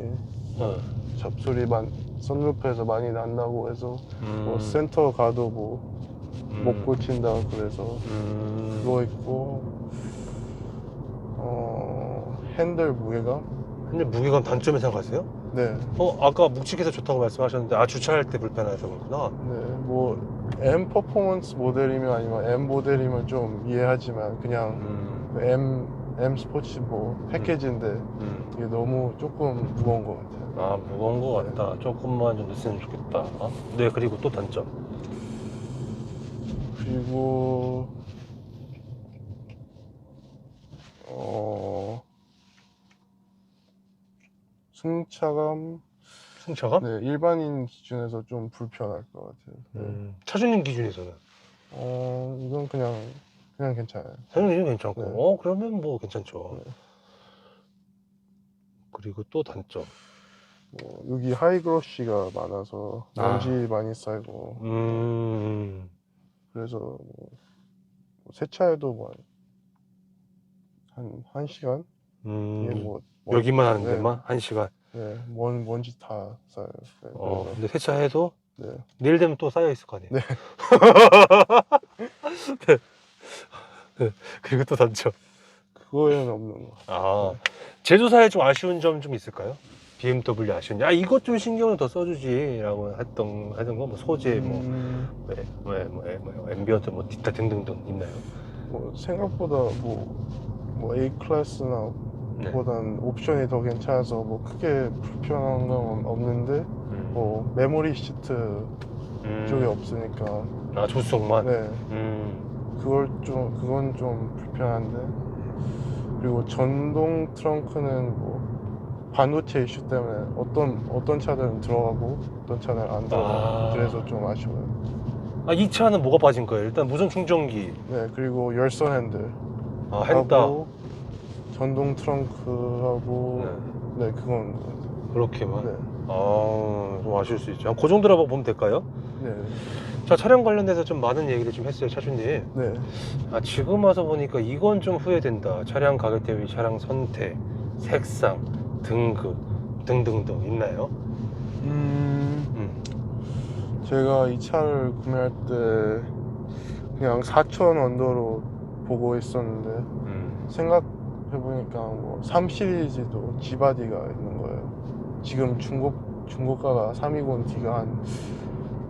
선루프에서 많이 난다고 해서 뭐 센터 가도 뭐 못 고친다 그래서 그거 있고, 핸들 무게감. 근데 무게감 단점에 생각하세요? 네. 아까 묵직해서 좋다고 말씀하셨는데 주차할 때 불편해서 그렇구나. 네. 뭐 M 퍼포먼스 모델이면 아니면 M 모델이면 좀 이해하지만 그냥 M 스포츠 뭐 패키지인데 이게 너무 조금 무거운 것 같아요. 무거운 것 같다. 조금만 좀 늦으면 좋겠다. 네. 그리고 또 단점. 그리고 승차감. 네, 일반인 기준에서 좀 불편할 것 같아요. 네. 차주님 기준에서는? 이건 그냥 괜찮아요. 차주님 기준 괜찮고. 네. 그러면 뭐 괜찮죠. 네. 그리고 또 단점. 뭐 여기 하이그로시가 많아서 먼지 많이 쌓이고. 그래서 뭐 세차해도 뭐 한 1시간? 이게 뭐 여기만 하는 네. 데만 1시간. 네, 먼지 다 쌓여요. 네, 근데 세차해도 네. 내일 되면 또 쌓여 있을 거 아니에요. 네. 네. 그리고 또 단점. 그거에는 없는 거. 제조사에 좀 아쉬운 점 좀 있을까요? BMW 아쉬운 점. 이것 좀 신경을 더 써주지라고 하던 거, 뭐 소재, 뭐 앰비언트, 뭐 기타 등등등 있나요? 뭐 생각보다 뭐 A 클래스나 보단 옵션이 더 괜찮아서 뭐 크게 불편한 건 없는데 뭐 메모리 시트 쪽에 없으니까. 조수석만. 네. 그건 좀 불편한데. 그리고 전동 트렁크는 뭐 반도체 이슈 때문에 어떤 차들은 들어가고 어떤 차들은 안 들어가고 그래서 좀 아쉬워요. 이 차는 뭐가 빠진 거예요? 일단 무선 충전기. 네. 그리고 열선 핸들. 핸다. 전동 트렁크하고. 네, 그건 그렇게만. 네. 좀 아쉬울 수 있죠. 그 정도라고 보면 될까요? 네. 자, 차량 관련돼서 좀 많은 얘기를 좀 했어요, 차주님. 네. 지금 와서 보니까 이건 좀 후회된다. 차량 가격 대비 차량 선택, 색상, 등급 등등등 있나요? 제가 이 차를 구매할 때 그냥 4,000 언더로 보고 있었는데 해보니까 뭐 3 시리즈도 G바디가 있는 거예요. 지금 중고가가 320D가 한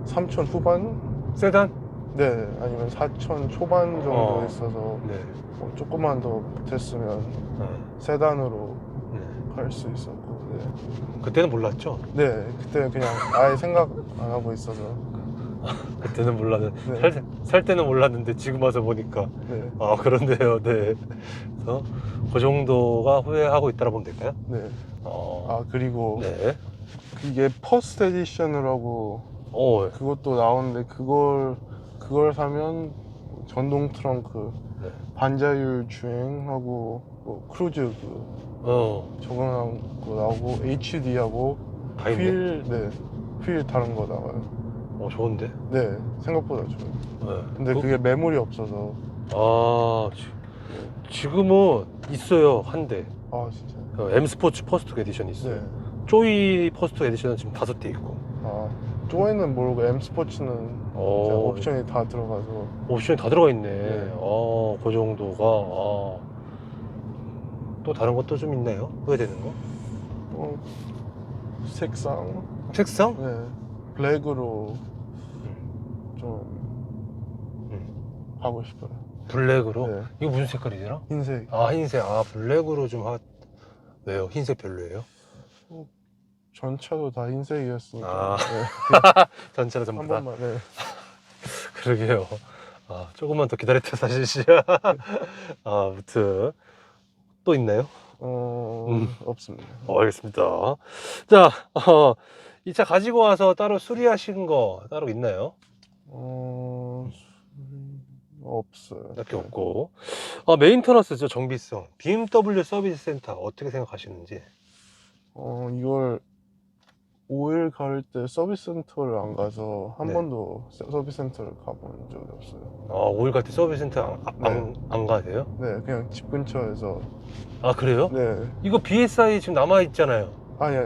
3천 후반? 세단? 네, 아니면 4천 초반 정도 어. 있어서 네. 뭐 조금만 더 됐으면 세단으로 네. 갈 수 있었고. 네. 그때는 몰랐죠? 네, 그때 그냥 아예 생각 안 하고 있어서. 그때는 몰랐는데 네. 살 때는 몰랐는데 지금 와서 보니까 네, 아 그런데요. 네. 그래서 그 정도가 후회하고 있다라 보면 될까요? 네. 어. 아, 그리고 네. 이게 퍼스트 에디션이라고 어. 그것도 나오는데 그걸 사면 전동 트렁크, 네. 반자율 주행하고 뭐 크루즈 적응한 거 나오고 HD하고 다 있네. 휠 다른 거 나와요. 좋은데. 네, 생각보다 좋아요. 네. 근데 그게 매물이 없어서. 지금은 있어요. 한 대. 아, 진짜. M 스포츠 퍼스트 에디션 있어요. 네. 쪼이 퍼스트 에디션은 지금 5대 있고. 아, 쪼에는 모르고 M 스포츠는 진짜 옵션이 다 들어가서. 옵션이 다 들어가 있네. 네. 그 정도가. 또 다른 것도 좀 있나요? 후회되는 거? 색상? 색상? 네. 블랙으로 좀 하고 싶어요. 블랙으로? 네. 이거 무슨 색깔이더라? 흰색. 흰색. 블랙으로 좀 왜요? 흰색 별로예요? 전차도 다 흰색이었으니까. 아. 네. 전체로 전부 한 다. 번만. 네. 그러게요. 조금만 더 기다렸다 사실시. 아무튼 또 있나요? 없습니다. 알겠습니다. 자, 이 차 가지고 와서 따로 수리하신 거 따로 있나요? 없어요. 딱히 없고. 메인터너스죠. 정비성. BMW 서비스 센터 어떻게 생각하시는지. 이걸 오일 갈을 때 서비스 센터를 안 가서 한 네. 번도 서비스 센터를 가본 적이 없어요. 오일 갈 때 서비스 센터 안 가세요? 네, 그냥 집 근처에서. 그래요? 네. 이거 BSI 지금 남아있잖아요. 아니,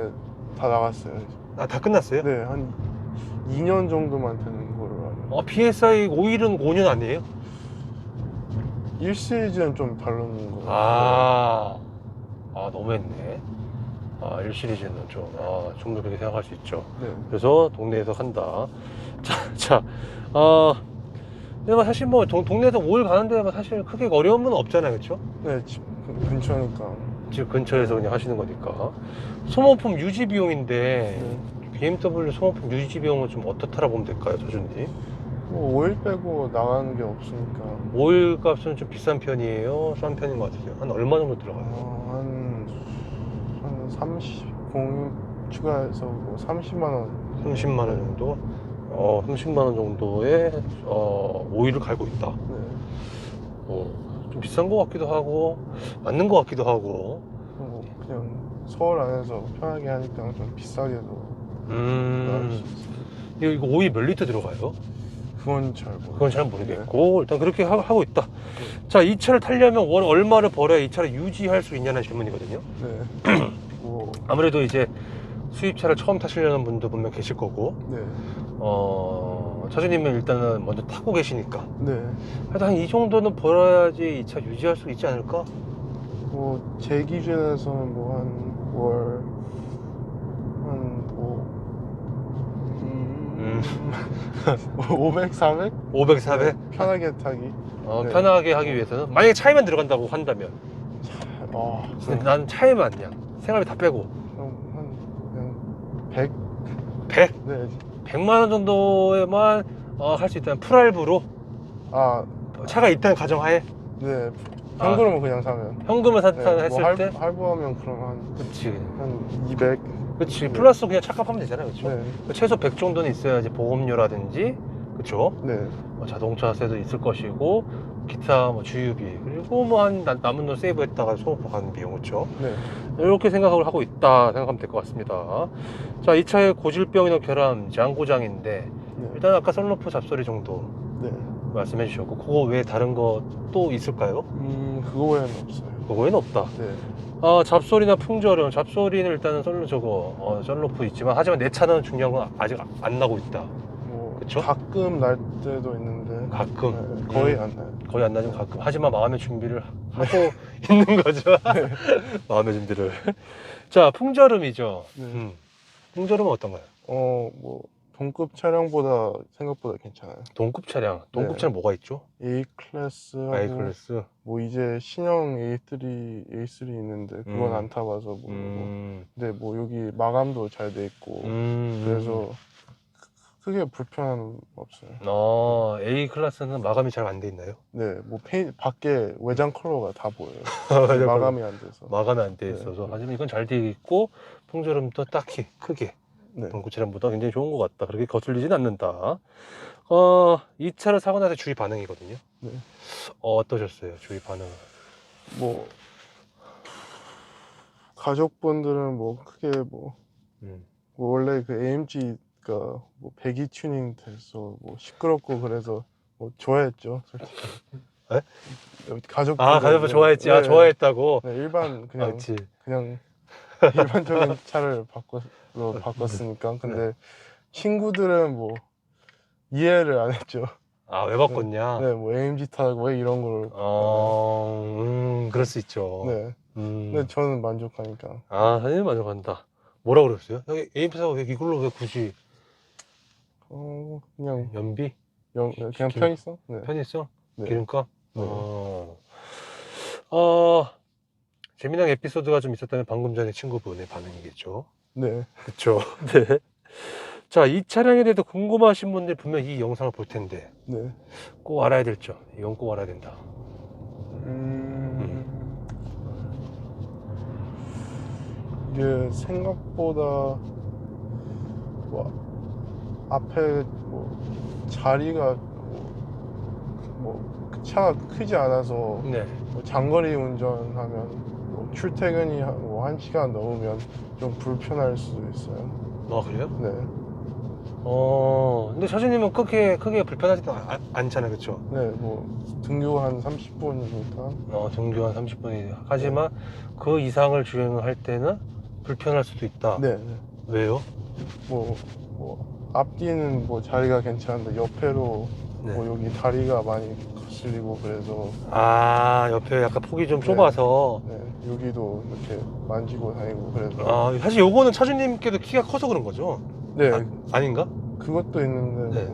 다 나갔어요. 다 끝났어요? 네, 한 2년 정도만 되는 걸로 알아요. BSI 오일은 5년 아니에요? 1시리즈는 좀 다른 거. 너무했네. 1시리즈는 좀 더 그렇게 생각할 수 있죠. 네. 그래서 동네에서 간다. 근데 사실 뭐 동네에서 오일 가는데 사실 크게 어려움은 없잖아요, 그렇죠? 네, 집 근처니까. 집 근처에서 그냥 하시는 거니까. 소모품 유지 비용인데 네. BMW 소모품 유지 비용은 좀 어떻다라 보면 될까요, 조준님? 뭐 오일 빼고 나가는 게 없으니까. 오일 값은 좀 비싼 편이에요, 싼 편인 것 같아요. 한 얼마 정도 들어가요? 한 30, 공유 추가해서 뭐 30만 원. 30만 원 정도? 30만 원 정도의 오일을 갈고 있다. 네. 좀 비싼 것 같기도 하고 맞는 것 같기도 하고. 그냥 서울 안에서 편하게 하니까 좀 비싸게도 나올 수 있어요. 이거 오일 몇 리터 들어가요? 그건 잘 모르겠어요. 그건 잘 모르겠고 일단 그렇게 하고 있다. 자, 이 차를 타려면 월 얼마를 벌어야 이 차를 유지할 수 있냐는 질문이거든요. 네. 뭐, 아무래도 이제 수입차를 처음 타시려는 분도 분명 계실 거고, 네. 차주님은 일단은 먼저 타고 계시니까 네. 하여튼 한 이 정도는 벌어야지 이 차 유지할 수 있지 않을까? 뭐 제 기준에서는 뭐 한 월 한 500, 400? 500, 400? 편하게 타기. 네. 편하게 하기 위해서는 만약에 차에만 들어간다고 한다면 근데 난 차에만 그냥 생활비 다 빼고 그냥 100? 100? 네. 100만 원 정도에만 할 수 있다면 풀할부로 차가 있다는 가정하에 네. 현금으로 그냥 사면. 현금을 네. 했을 뭐 때 할부하면 그럼 그치 한 200. 그치 네. 플러스 그냥 착각하면 되잖아요, 그쵸? 네. 최소 100 정도는 있어야지 보험료라든지 그쵸? 네. 자동차세도 있을 것이고 기타 뭐 주유비 그리고 뭐 한 남은 돈 세이브했다가 소모품 가는 비용 그쵸? 네. 이렇게 생각을 하고 있다 생각하면 될 것 같습니다. 자, 이 차의 고질병이나 결함 양고장인데 네. 일단 아까 썬루프 잡소리 정도 네. 말씀해 주셨고 그거 외에 다른 거 또 있을까요? 그거 외에는 없어요. 그거 외에는 없다. 네. 잡소리나 풍절음, 잡소리는 일단은 썬루프 있지만 하지만 내 차는 중요한 건 아직 안 나고 있다. 뭐 그쵸? 가끔 날 때도 있는데 가끔. 네, 거의 안 나요. 거의 안 나지만 가끔. 하지만 마음의 준비를 하고 있는 거죠. 마음의 준비를. 자, 풍절음이죠. 네. 풍절음은 어떤가요? 뭐 동급 차량보다 생각보다 괜찮아요. 동급 차량. 동급 네. 차량 뭐가 있죠? A 클래스하고 I 클래스. 뭐 이제 신형 A3 있는데 그건 안 타봐서 모르고. 근데 뭐 여기 마감도 잘 돼 있고 그래서 크게 불편함 없어요. A 클래스는 마감이 잘 안 돼 있나요? 네, 뭐 밖에 외장 컬러가 다 보여요. 외장 마감이 안 돼서. 마감이 안 돼 네. 있어서. 하지만 이건 잘 돼 있고 풍절음도 딱히 크게 네. 동급 차량보다 굉장히 좋은 것 같다. 그렇게 거슬리진 않는다. 이 차를 사고 나서 주위 반응이거든요. 네. 어떠셨어요? 주위 반응은? 뭐 가족분들은 뭐 크게 뭐 원래 그 AMG가 뭐 배기 튜닝 돼서 뭐 시끄럽고 그래서 뭐 좋아했죠, 솔직히. 네? 가족분 좋아했지. 네, 좋아했다고. 네, 일반 그냥 그치. 그냥 일반적인 차를 바꿨으니까. 근데 친구들은 뭐 이해를 안 했죠. 왜 바꿨냐? 네, 뭐 AMG 타고 왜 이런 걸. 그럴 수 있죠. 네. 근데 저는 만족하니까. 사장님 만족한다. 뭐라 그랬어요? 여기 AMP사가 왜 이걸로 왜 굳이 그냥 연비? 그냥 편의성? 네. 편의성? 네. 기름값? 네. 재미난 에피소드가 좀 있었다면 방금 전에 친구분의 반응이겠죠. 네. 그쵸. 네. 자, 이 차량에 대해서 궁금하신 분들 분명 이 영상을 볼 텐데 네. 꼭 알아야 될 점. 이건 꼭 알아야 된다. 이게 생각보다 뭐 앞에 뭐 자리가 뭐 차가 크지 않아서 네. 뭐 장거리 운전하면 뭐 출퇴근이 뭐 1시간 넘으면 좀 불편할 수도 있어요. 그래요? 네. 근데 사장님은 크게 불편하지도 않잖아요. 그쵸? 네, 뭐 등교 한 30분이니까. 등교 한 30분이. 하지만 그 이상을 주행을 할 때는 불편할 수도 있다. 네. 왜요? 뭐 앞뒤는 뭐 자리가 괜찮은데 옆에로 네. 뭐 여기 다리가 많이 거슬리고 그래서. 옆에 약간 폭이 좀 네. 좁아서. 네, 여기도 이렇게 만지고 다니고 그래서. 사실 요거는 차주님께도 키가 커서 그런 거죠? 네, 아닌가? 그것도 있는데 네.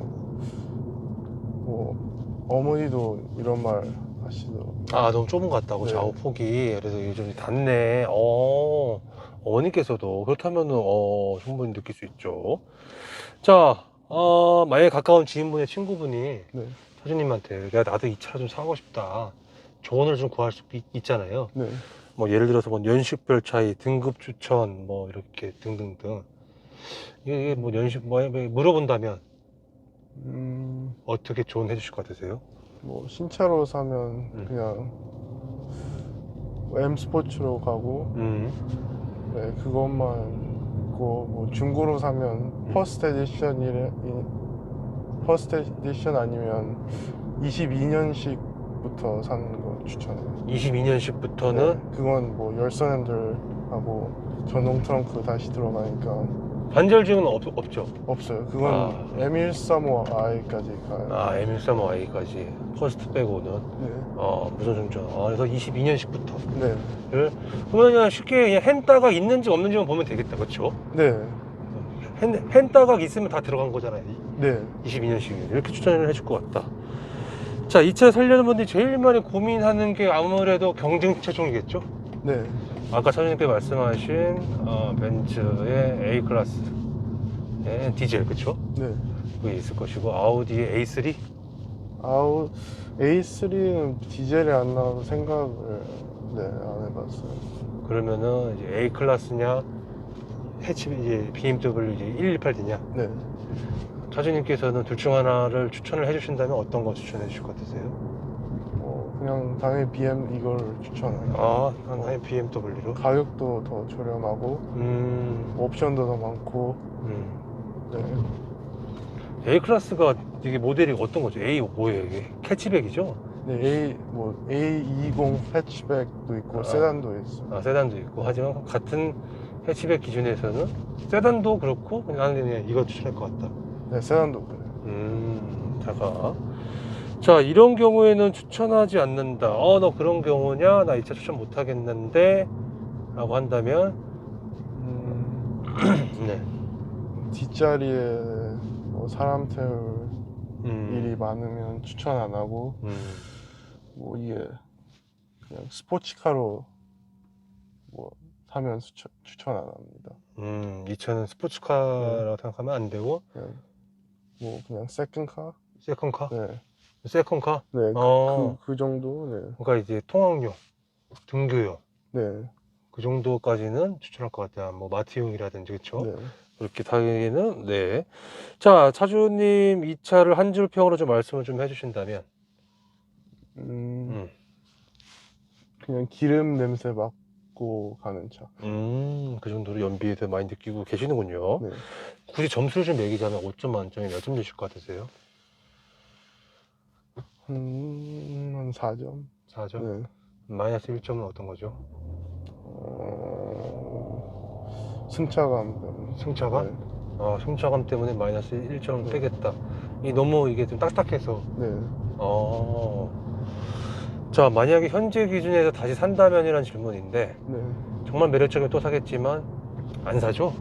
뭐 어머니도 이런 말 하시더라고요. 너무 좁은 것 같다고. 네. 좌우 폭이. 그래서 이게 좀 닿네. 어머니께서도 그렇다면은 충분히 느낄 수 있죠. 자, 만약에 가까운 지인분의 친구분이 네. 사장님한테 나도 이 차를 좀 사고 싶다, 조언을 좀 구할 수 있잖아요. 네. 뭐 예를 들어서 뭐 연식별 차이, 등급 추천, 뭐 이렇게 등등등. 이게 뭐 물어본다면 어떻게 조언해 주실 것 같으세요? 뭐 신차로 사면 그냥 M 스포츠로 가고 네, 그것만 있고, 뭐 중고로 사면 퍼스트 에디션 아니면 22년식부터 사는 거 추천해요. 22년식부터는 네, 그건 뭐 열선 핸들하고 전동 트렁크 다시 들어가니까. 반절 지원은 없죠? 없어요. 그건 M135i까지 가요. M135i까지 퍼스트 빼고는. 네. 무선 충전. 그래서 22년식부터. 네. 그러면 그냥 쉽게 그냥 핸따각 있는지 없는지만 보면 되겠다, 그렇죠? 네. 핸따각 있으면 다 들어간 거잖아요. 네. 22년식 이렇게 추천을 해줄 것 같다. 자, 이 차 살려는 분들이 제일 많이 고민하는 게 아무래도 경쟁 체중이겠죠? 네. 아까 사장님께 말씀하신 벤츠의 A 클래스의 디젤, 그쵸? 네. 그게 있을 것이고, 아우디의 A3? A3는 디젤이 안 나와서 생각을 안 해봤어요. 그러면은 이제 A 클래스냐, 이제 BMW 이제 118D냐? 네. 차주님께서는 둘 중 하나를 추천을 해주신다면 어떤 거 추천해 주실 것 같으세요? 그냥 당연히 BM 이걸 추천해요. 당연히 BMW로. 가격도 더 저렴하고 옵션도 더 많고. 네. A 클래스가 이게 모델이 어떤 거죠? A 뭐예요 이게? 캐치백이죠? 네, A20 해치백도 있고 세단도 있어요. 세단도 있고. 하지만 같은 해치백 기준에서는 세단도 그렇고 나는 그냥 이거 추천할 것 같다. 네, 세단도 그래요. 차가. 자, 이런 경우에는 추천하지 않는다. 너 그런 경우냐? 나 이 차 추천 못 하겠는데? 라고 한다면, 네. 뒷자리에 뭐 사람 태울 일이 많으면 추천 안 하고, 뭐 이게 그냥 스포츠카로 뭐 사면 추천 안 합니다. 이 차는 스포츠카라고 생각하면 안 되고, 뭐 그냥 세컨카? 세컨카? 네. 세컨카? 네, 그 정도? 네. 그러니까 이제 통학용, 등교용, 네. 그 정도까지는 추천할 것 같아요. 뭐 마트용이라든지, 그쵸? 네. 그렇게 당연히는, 네. 자, 차주님 이 차를 한 줄 평으로 좀 말씀을 좀 해주신다면, 그냥 기름 냄새 맡고 가는 차. 그 정도로 연비에 대해 많이 느끼고 계시는군요. 네. 굳이 점수를 좀 매기자면 5점 만점에 몇 점 주실 것 같으세요? 한 4점? 4점? 네. 마이너스 1점은 어떤 거죠? 승차감 때문에. 승차감? 네. 승차감 때문에 마이너스 1점 네. 빼겠다. 이 너무 이게 좀 딱딱해서. 네. 자, 만약에 현재 기준에서 다시 산다면이라는 질문인데, 네. 정말 매력적이면 또 사겠지만, 안 사죠?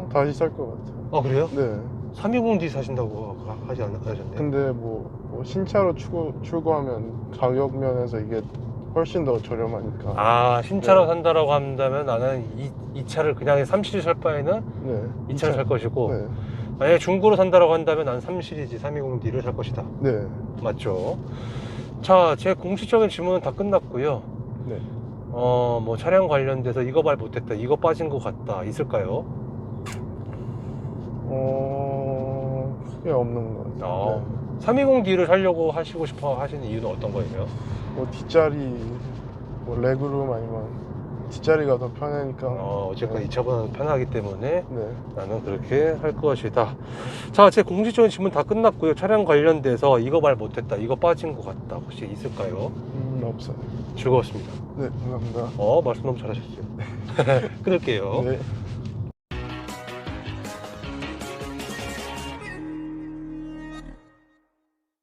다시 살 것 같아요. 그래요? 네. 320D 사신다고 하지 않으셨네? 근데 뭐 신차로 출고하면 가격 면에서 이게 훨씬 더 저렴하니까. 신차로 네. 산다라고 한다면 나는 이 차를 그냥 3시리즈 살 바에는 네. 이 차를 살 것이고, 네. 만약에 중고로 산다라고 한다면 난 3시리즈 320D를 살 것이다. 네. 맞죠? 자, 제 공식적인 질문은 다 끝났고요. 네. 뭐 차량 관련돼서 이거 말 못했다, 이거 빠진 것 같다, 있을까요? 크게 없는 것 같아요. 네. 320D를 살려고 하시고 싶어 하시는 이유는 어떤 거예요? 뭐 뒷자리, 뭐 레그룸 아니면 뒷자리가 더 편하니까. 어쨌건 네. 이 차보다는 편하기 때문에 네. 나는 그렇게 할 것이다. 자, 제 공식적인 질문 다 끝났고요. 차량 관련돼서 이거 말 못했다, 이거 빠진 것 같다, 혹시 있을까요? 없어요. 즐거웠습니다. 네, 감사합니다. 말씀 너무 잘하셨어요. 끊을게요. 네.